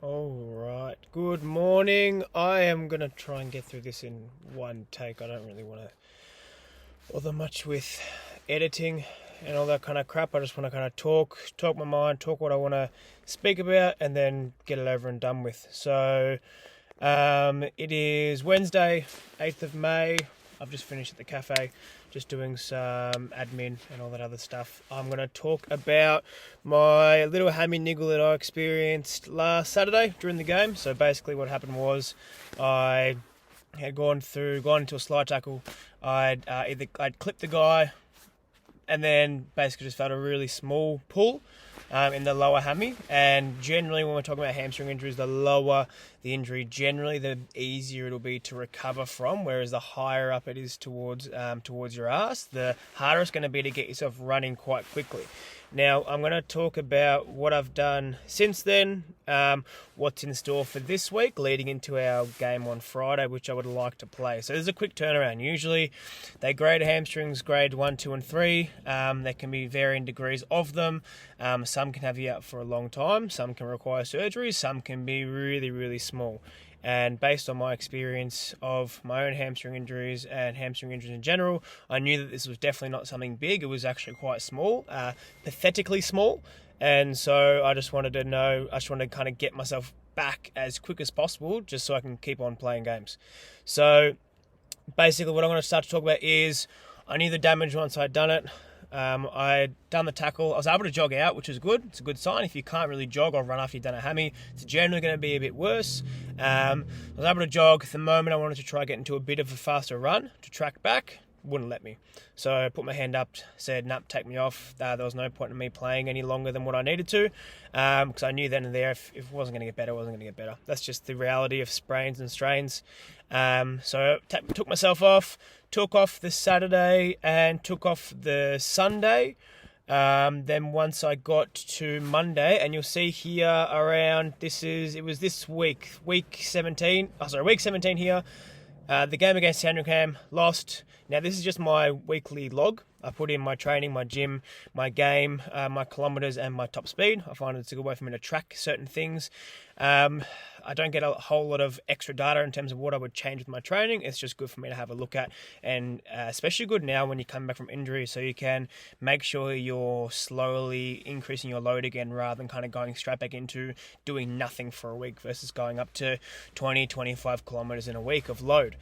Alright, good morning. I am going to try and get through this in one take. I don't really want to bother much with editing and all that kind of crap. I just want to kind of talk my mind, talk what I want to speak about, and then get it over and done with. So, it is Wednesday, 8th of May. I've just finished at the cafe, just doing some admin and all that other stuff. I'm going to talk about my little hammy niggle that I experienced last Saturday during the game. So basically what happened was I had gone into a slide tackle. I'd clipped the guy and then basically just felt a really small pull in the lower hammy. And generally when we're talking about hamstring injuries, the lower the injury, generally the easier it'll be to recover from, whereas the higher up it is towards your ass, the harder it's going to be to get yourself running quite quickly. Now, I'm going to talk about what I've done since then, what's in store for this week, leading into our game on Friday, which I would like to play. So there's a quick turnaround. Usually, they grade hamstrings grade 1, 2, and 3. There can be varying degrees of them. Some can have you out for a long time. Some can require surgery. Some can be really, really small. And based on my experience of my own hamstring injuries and hamstring injuries in general, I knew that this was definitely not something big. It was actually quite small, pathetically small. And so I just wanted to kind of get myself back as quick as possible just so I can keep on playing games. So basically what I'm going to start to talk about is I knew the damage once I'd done it. I'd done the tackle. I was able to jog out, which is good. It's a good sign. If you can't really jog or run after you've done a hammy, it's generally going to be a bit worse. I was able to jog. At the moment, I wanted to try get into a bit of a faster run to track back. Wouldn't let me. So I put my hand up, said, "Nope, take me off." There was no point in me playing any longer than what I needed to, because I knew then and there if it wasn't going to get better, it wasn't going to get better. That's just the reality of sprains and strains. So took myself off, took off the Saturday and took off the Sunday. Then once I got to Monday, and you'll see here around, it was this week 17 here. The game against Sandringham, lost. Now this is just my weekly log. I put in my training, my gym, my game, my kilometres and my top speed. I find it's a good way for me to track certain things. I don't get a whole lot of extra data in terms of what I would change with my training. It's just good for me to have a look at, and especially good now when you come back from injury, so you can make sure you're slowly increasing your load again rather than kind of going straight back into doing nothing for a week versus going up to 20-25 kilometres in a week of load.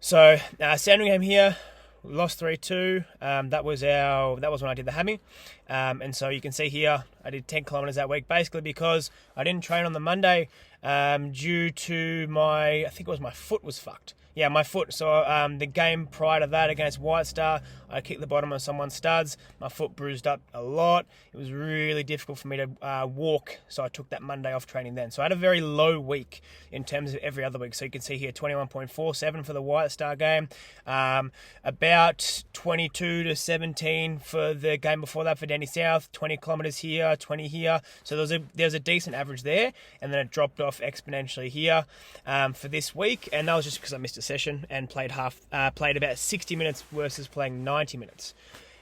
So Sandringham here, we lost 3-2. That was when I did the hammy. And so you can see here, I did 10 kilometres that week, basically because I didn't train on the Monday due to I think it was my foot was fucked. Yeah, my foot. So the game prior to that against White Star, I kicked the bottom of someone's studs. My foot bruised up a lot. It was really difficult for me to walk, so I took that Monday off training then. So I had a very low week in terms of every other week. So you can see here 21.47 for the White Star game, about 22 to 17 for the game before that for Danny South, 20 kilometres here, 20 here. So there's a decent average there, and then it dropped off exponentially here for this week, and that was just because I missed a session and played about 60 minutes versus playing 90 minutes.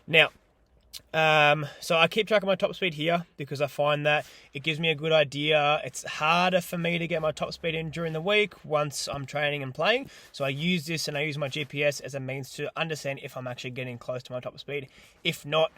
Now, so I keep track of my top speed here because I find that it gives me a good idea. It's harder for me to get my top speed in during the week once I'm training and playing. So I use this and I use my GPS as a means to understand if I'm actually getting close to my top speed. If not,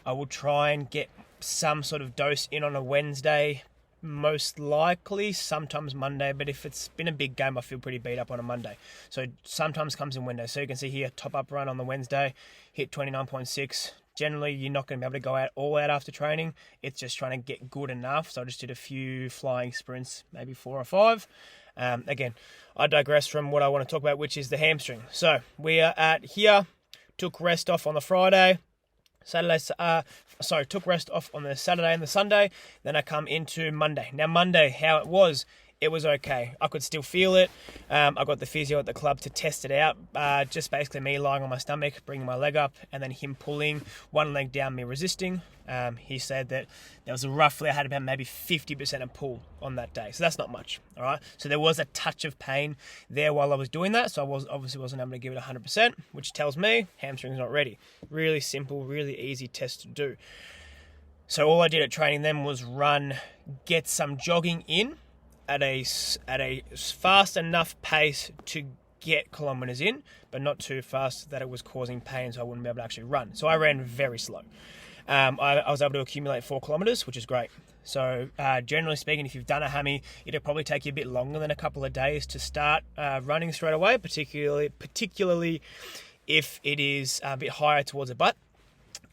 I will try and get some sort of dose in on a Wednesday, most likely, sometimes Monday, but if it's been a big game, I feel pretty beat up on a Monday. So sometimes comes in Wednesday. So you can see here, top up run on the Wednesday, hit 29.6. Generally, you're not going to be able to go all out after training. It's just trying to get good enough. So I just did a few flying sprints, maybe 4 or 5. Again, I digress from what I want to talk about, which is the hamstring. So we are at here, took rest off on the Friday. Took rest off on the Saturday and the Sunday. Then I come into Monday. Now Monday, how it was okay. I could still feel it. I got the physio at the club to test it out. Just basically me lying on my stomach, bringing my leg up, and then him pulling one leg down, me resisting. He said that there was I had about maybe 50% of pull on that day. So that's not much, all right? So there was a touch of pain there while I was doing that. So I obviously wasn't able to give it 100%, which tells me hamstring's not ready. Really simple, really easy test to do. So all I did at training then was run, get some jogging in, at a fast enough pace to get kilometers in, but not too fast that it was causing pain, so I wouldn't be able to actually run. So I ran very slow. I was able to accumulate 4 kilometers, which is great. So generally speaking, if you've done a hammy, it'll probably take you a bit longer than a couple of days to start running straight away, particularly if it is a bit higher towards the butt.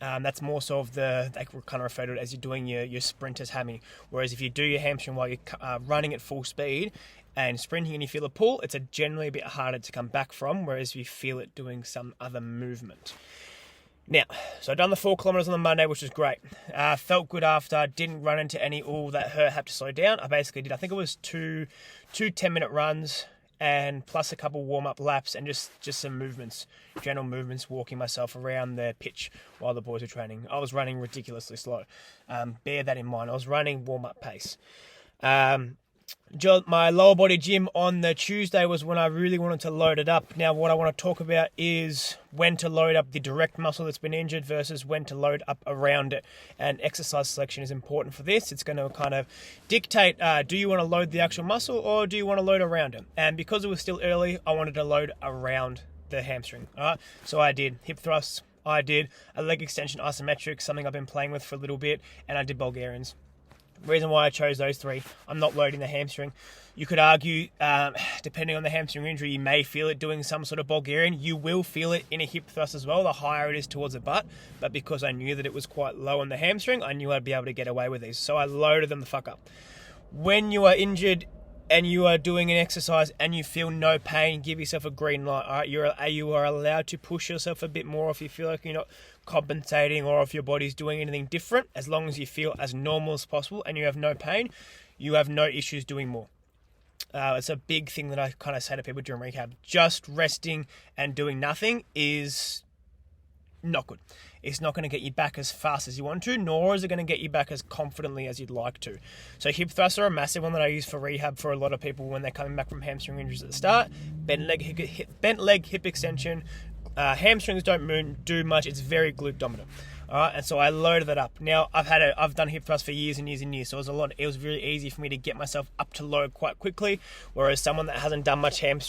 That's more so of they kind of refer to it as you're doing your sprinter's hammy. Whereas if you do your hamstring while you're running at full speed and sprinting and you feel a pull, it's generally a bit harder to come back from, whereas if you feel it doing some other movement. Now, so I've done the 4 kilometers on the Monday, which was great. Felt good after, didn't run into any, that hurt, had to slow down. I basically did, I think it was two 10-minute runs, and plus a couple warm-up laps and just some movements, general movements, walking myself around the pitch while the boys were training. I was running ridiculously slow. Bear that in mind. I was running warm-up pace. My lower body gym on the Tuesday was when I really wanted to load it up. Now, what I want to talk about is when to load up the direct muscle that's been injured versus when to load up around it. And exercise selection is important for this. It's going to kind of dictate, do you want to load the actual muscle or do you want to load around it? And because it was still early, I wanted to load around the hamstring. All right? So I did hip thrusts. I did a leg extension isometric, something I've been playing with for a little bit, and I did Bulgarians. Reason why I chose those 3, I'm not loading the hamstring. You could argue, depending on the hamstring injury, you may feel it doing some sort of Bulgarian. You will feel it in a hip thrust as well, the higher it is towards the butt. But because I knew that it was quite low on the hamstring, I knew I'd be able to get away with these. So I loaded them the fuck up. When you are injured and you are doing an exercise and you feel no pain, give yourself a green light. All right, you are allowed to push yourself a bit more if you feel like you're not compensating or if your body's doing anything different. As long as you feel as normal as possible and you have no pain, you have no issues doing more. It's a big thing that I kind of say to people during rehab. Just resting and doing nothing is not good. It's not going to get you back as fast as you want to, nor is it going to get you back as confidently as you'd like to. So hip thrusts are a massive one that I use for rehab for a lot of people when they're coming back from hamstring injuries at the start. Bent leg, hip extension. Hamstrings don't do much. It's very glute dominant. All right, and so I loaded that up. Now I've done hip thrusts for years and years and years, so it was really easy for me to get myself up to load quite quickly. Whereas someone that hasn't done much hip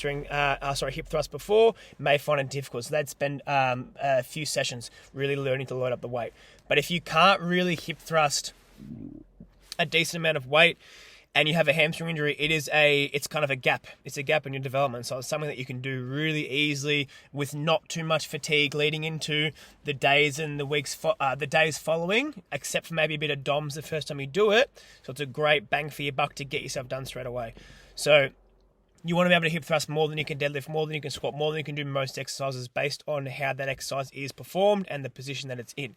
thrust before may find it difficult. So they'd spend a few sessions really learning to load up the weight. But if you can't really hip thrust a decent amount of weight, and you have a hamstring injury, it's kind of a gap. It's a gap in your development. So it's something that you can do really easily with not too much fatigue leading into the days and the days following, except for maybe a bit of DOMS the first time you do it. So it's a great bang for your buck to get yourself done straight away. So you want to be able to hip thrust more than you can deadlift, more than you can squat, more than you can do most exercises based on how that exercise is performed and the position that it's in.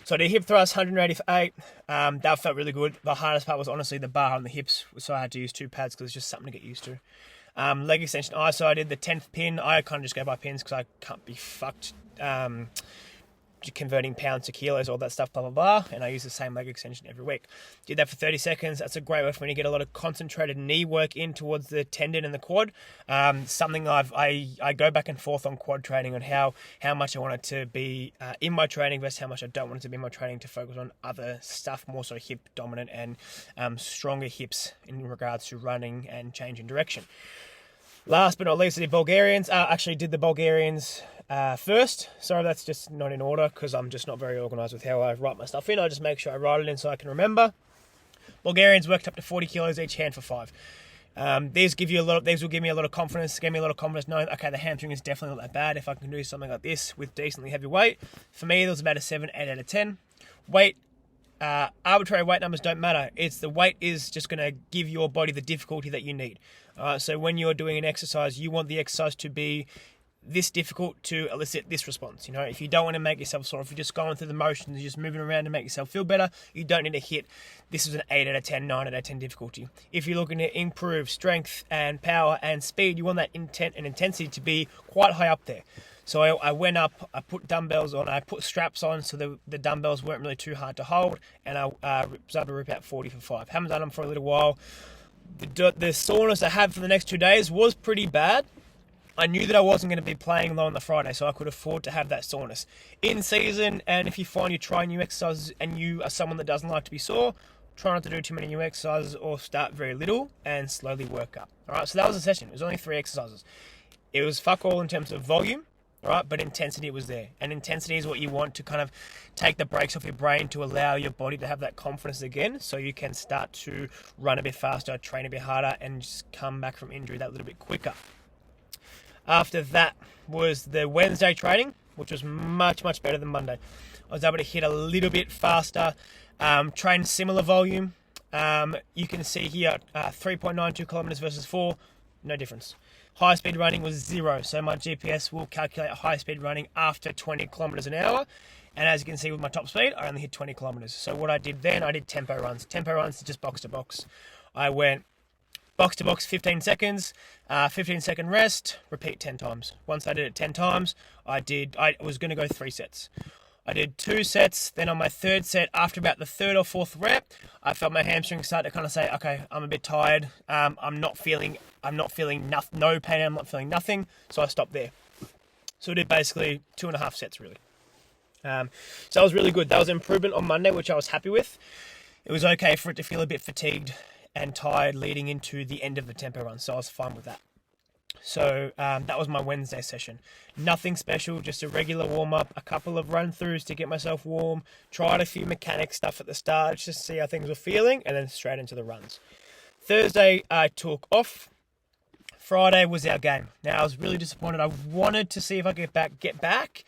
So the hip thrust, 188, that felt really good. The hardest part was honestly the bar on the hips, so I had to use 2 pads because it's just something to get used to. Leg extension ISO, I did the 10th pin. I kind of just go by pins because I can't be fucked converting pounds to kilos, all that stuff, blah, blah, blah. And I use the same leg extension every week. Did that for 30 seconds. That's a great way for me to get a lot of concentrated knee work in towards the tendon and the quad. Something I go back and forth on quad training on how much I want it to be in my training versus how much I don't want it to be in my training to focus on other stuff, more so hip dominant and stronger hips in regards to running and change in direction. Last but not least, I did Bulgarians. Actually did the Bulgarians first. Sorry, that's just not in order because I'm just not very organised with how I write my stuff in. I just make sure I write it in so I can remember. Bulgarians worked up to 40 kilos each hand for 5. These will give me a lot of confidence. Give me a lot of confidence knowing, okay, the hamstring is definitely not that bad if I can do something like this with decently heavy weight. For me, it was about a 7, 8 out of 10. Weight. Arbitrary weight numbers don't matter. It's the weight is just going to give your body the difficulty that you need. So when you're doing an exercise, you want the exercise to be this difficult to elicit this response. You know, if you don't want to make yourself sore, if you're just going through the motions, you're just moving around to make yourself feel better, you don't need to hit. This is an 8 out of 10, 9 out of 10 difficulty. If you're looking to improve strength and power and speed, you want that intent and intensity to be quite high up there. So I went up, I put dumbbells on, I put straps on so the dumbbells weren't really too hard to hold, and I was able to rip out 40 for 5. Haven't done them for a little while. The soreness I had for the next 2 days was pretty bad. I knew that I wasn't going to be playing low on the Friday, so I could afford to have that soreness. In season, and if you find you try new exercises and you are someone that doesn't like to be sore, try not to do too many new exercises or start very little and slowly work up. All right, so that was the session. It was only 3 exercises. It was fuck all in terms of volume, all right, but intensity was there. And intensity is what you want to kind of take the brakes off your brain to allow your body to have that confidence again, so you can start to run a bit faster, train a bit harder, and just come back from injury that little bit quicker. After that was the Wednesday training, which was much, much better than Monday. I was able to hit a little bit faster, train similar volume. You can see here 3.92 kilometers versus 4, no difference. High speed running was 0, so my GPS will calculate high speed running after 20 kilometers an hour. And as you can see with my top speed, I only hit 20 kilometers. So what I did then, I did tempo runs. Tempo runs is just box to box. I went box to box 15 seconds, 15-second rest, repeat 10 times. Once I did it 10 times, I was going to go 3 sets. I did 2 sets, then on my 3rd set, after about the 3rd or 4th rep, I felt my hamstring start to kind of say, okay, I'm a bit tired, I'm not feeling no pain, I'm not feeling nothing, so I stopped there. So I did basically 2.5 sets really. So that was really good. That was an improvement on Monday, which I was happy with. It was okay for it to feel a bit fatigued and tired leading into the end of the tempo run, so I was fine with that. So that was my Wednesday session. Nothing special, just a regular warm-up, a couple of run-throughs to get myself warm, tried a few mechanic stuff at the start just to see how things were feeling, and then straight into the runs. Thursday, I took off. Friday was our game. Now, I was really disappointed. I wanted to see if I could get back,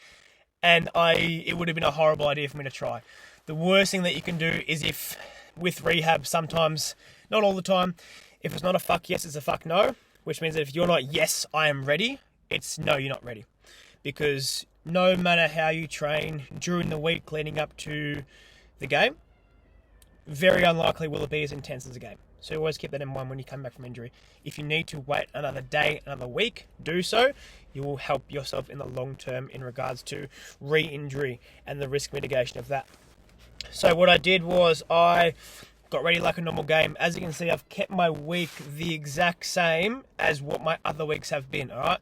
and it would have been a horrible idea for me to try. The worst thing that you can do is if, with rehab, sometimes, not all the time, if it's not a fuck yes, it's a fuck no. Which means that if you're not, yes, I am ready, it's no, you're not ready. Because no matter how you train during the week leading up to the game, very unlikely will it be as intense as a game. So always keep that in mind when you come back from injury. If you need to wait another day, another week, do so. You will help yourself in the long term in regards to re-injury and the risk mitigation of that. So what I did was I got ready like a normal game. As you can see, I've kept my week the exact same as what my other weeks have been, all right?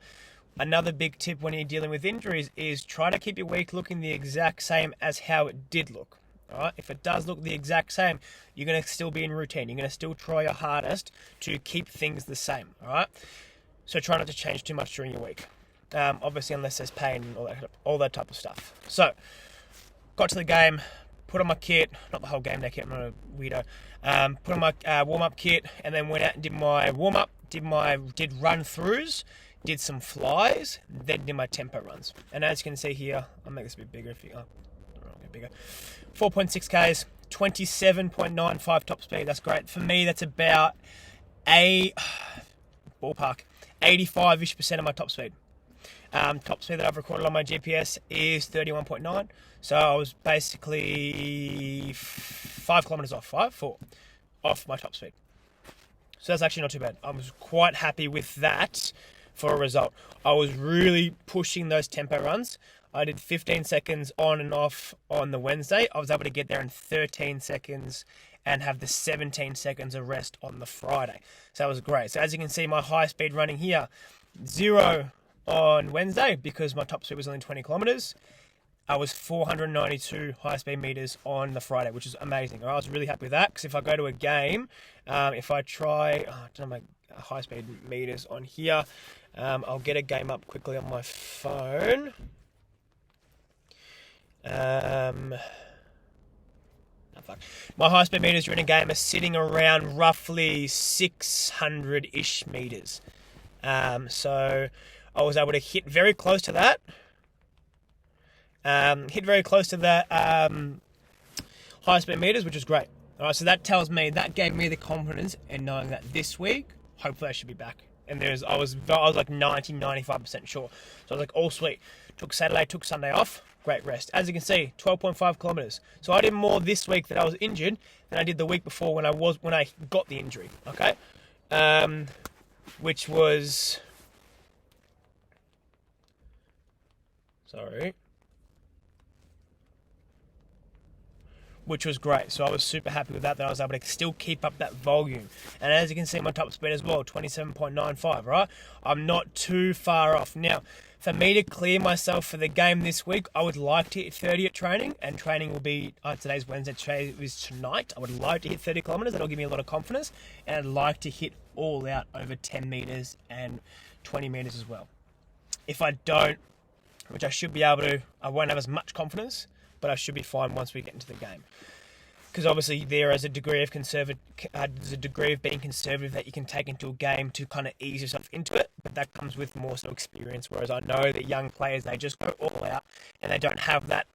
Another big tip when you're dealing with injuries is try to keep your week looking the exact same as how it did look, all right? If it does look the exact same, you're going to still be in routine. You're going to still try your hardest to keep things the same, all right? So try not to change too much during your week. Obviously, unless there's pain and all that type of stuff. So, got to the game, put on my kit, not the whole game day kit, I'm not a weirdo. Put on my warm-up kit, and then went out and did my warm-up, did run-throughs, did some flies, then did my tempo runs. And as you can see here, I'll make this a bit bigger if you, bigger. 4.6 Ks, 27.95 top speed, that's great. For me, that's about ballpark, 85-ish% of my top speed. Top speed that I've recorded on my GPS is 31.9. So I was basically 5 kilometers off, 4 off my top speed. So that's actually not too bad. I was quite happy with that for a result. I was really pushing those tempo runs. I did 15 seconds on and off on the Wednesday. I was able to get there in 13 seconds and have the 17 seconds of rest on the Friday. So that was great. So as you can see, my high speed running here, 0 on Wednesday because my top speed was only 20 kilometers. I was 492 high-speed meters on the Friday, which is amazing. I was really happy with that because if I go to a game, if I try, I don't know my high-speed meters on here, I'll get a game up quickly on my phone. My high-speed meters during a game are sitting around roughly 600-ish meters. So I was able to hit very close to that. High-speed meters, which is great. All right, so that gave me the confidence in knowing that this week, hopefully I should be back. And I was like 95% sure. So I was like, all sweet. Took Saturday, took Sunday off. Great rest. As you can see, 12.5 kilometers. So I did more this week that I was injured than I did the week before when I got the injury. Okay, which was which was great. So I was super happy with that I was able to still keep up that volume. And as you can see, my top speed as well, 27.95, right? I'm not too far off. Now, for me to clear myself for the game this week, I would like to hit 30 at training, and training will be, today's Wednesday, today is tonight. I would like to hit 30 kilometres, that'll give me a lot of confidence, and I'd like to hit all out over 10 metres and 20 metres as well. If I don't, which I should be able to, I won't have as much confidence, but I should be fine once we get into the game. Because obviously there is a degree of being conservative that you can take into a game to kind of ease yourself into it, but that comes with more so experience. Whereas I know that young players, they just go all out and they don't have that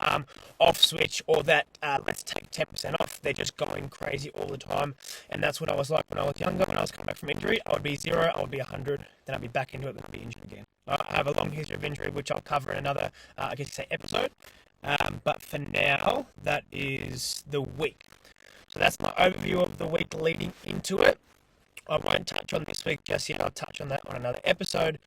off switch or that let's take 10% off. They're just going crazy all the time, and that's what I was like when I was younger. When I was coming back from injury, I would be 0, I would be 100, then I'd be back into it, then I'd be injured again. I have a long history of injury, which I'll cover in another, episode. But for now, that is the week. So that's my overview of the week leading into it. I won't touch on this week just yet. I'll touch on that on another episode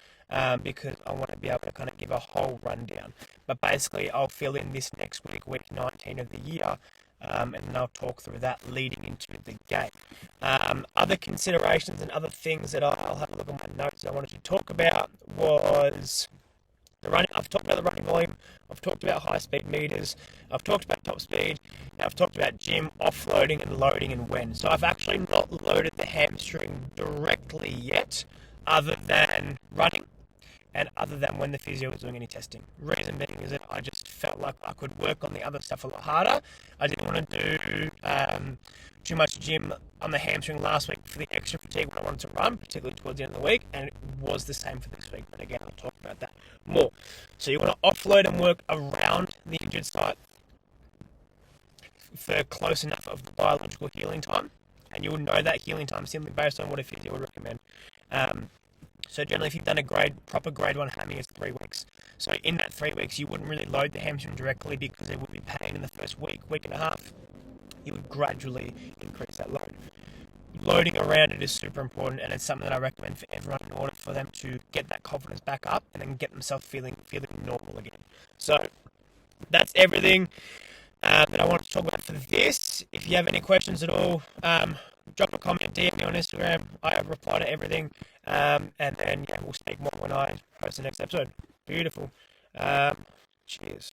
because I want to be able to kind of give a whole rundown. But basically, I'll fill in this next week, week 19 of the year, and then I'll talk through that leading into the game. Other considerations and other things that I'll have a look at my notes I wanted to talk about was the running. I've talked about the running volume. I've talked about high speed meters. I've talked about top speed. And I've talked about gym offloading and loading and when. So I've actually not loaded the hamstring directly yet, other than running and other than when the physio was doing any testing. Reason being is that I just felt like I could work on the other stuff a lot harder. I didn't want to do too much gym on the hamstring last week for the extra fatigue when I wanted to run, particularly towards the end of the week, and it was the same for this week. But again, I'll talk about that more. So you want to offload and work around the injured site for close enough of the biological healing time, and you will know that healing time simply based on what a physio would recommend. So generally, if you've done a proper grade 1 hammy, it's 3 weeks. So in that 3 weeks, you wouldn't really load the hamstring directly because there would be pain in the first week and a half. You would gradually increase that load. Loading around it is super important, and it's something that I recommend for everyone in order for them to get that confidence back up and then get themselves feeling normal again. So that's everything that I want to talk about for this. If you have any questions at all, drop a comment, DM me on Instagram. I reply to everything. And then, we'll speak more when I post the next episode. Beautiful. Cheers.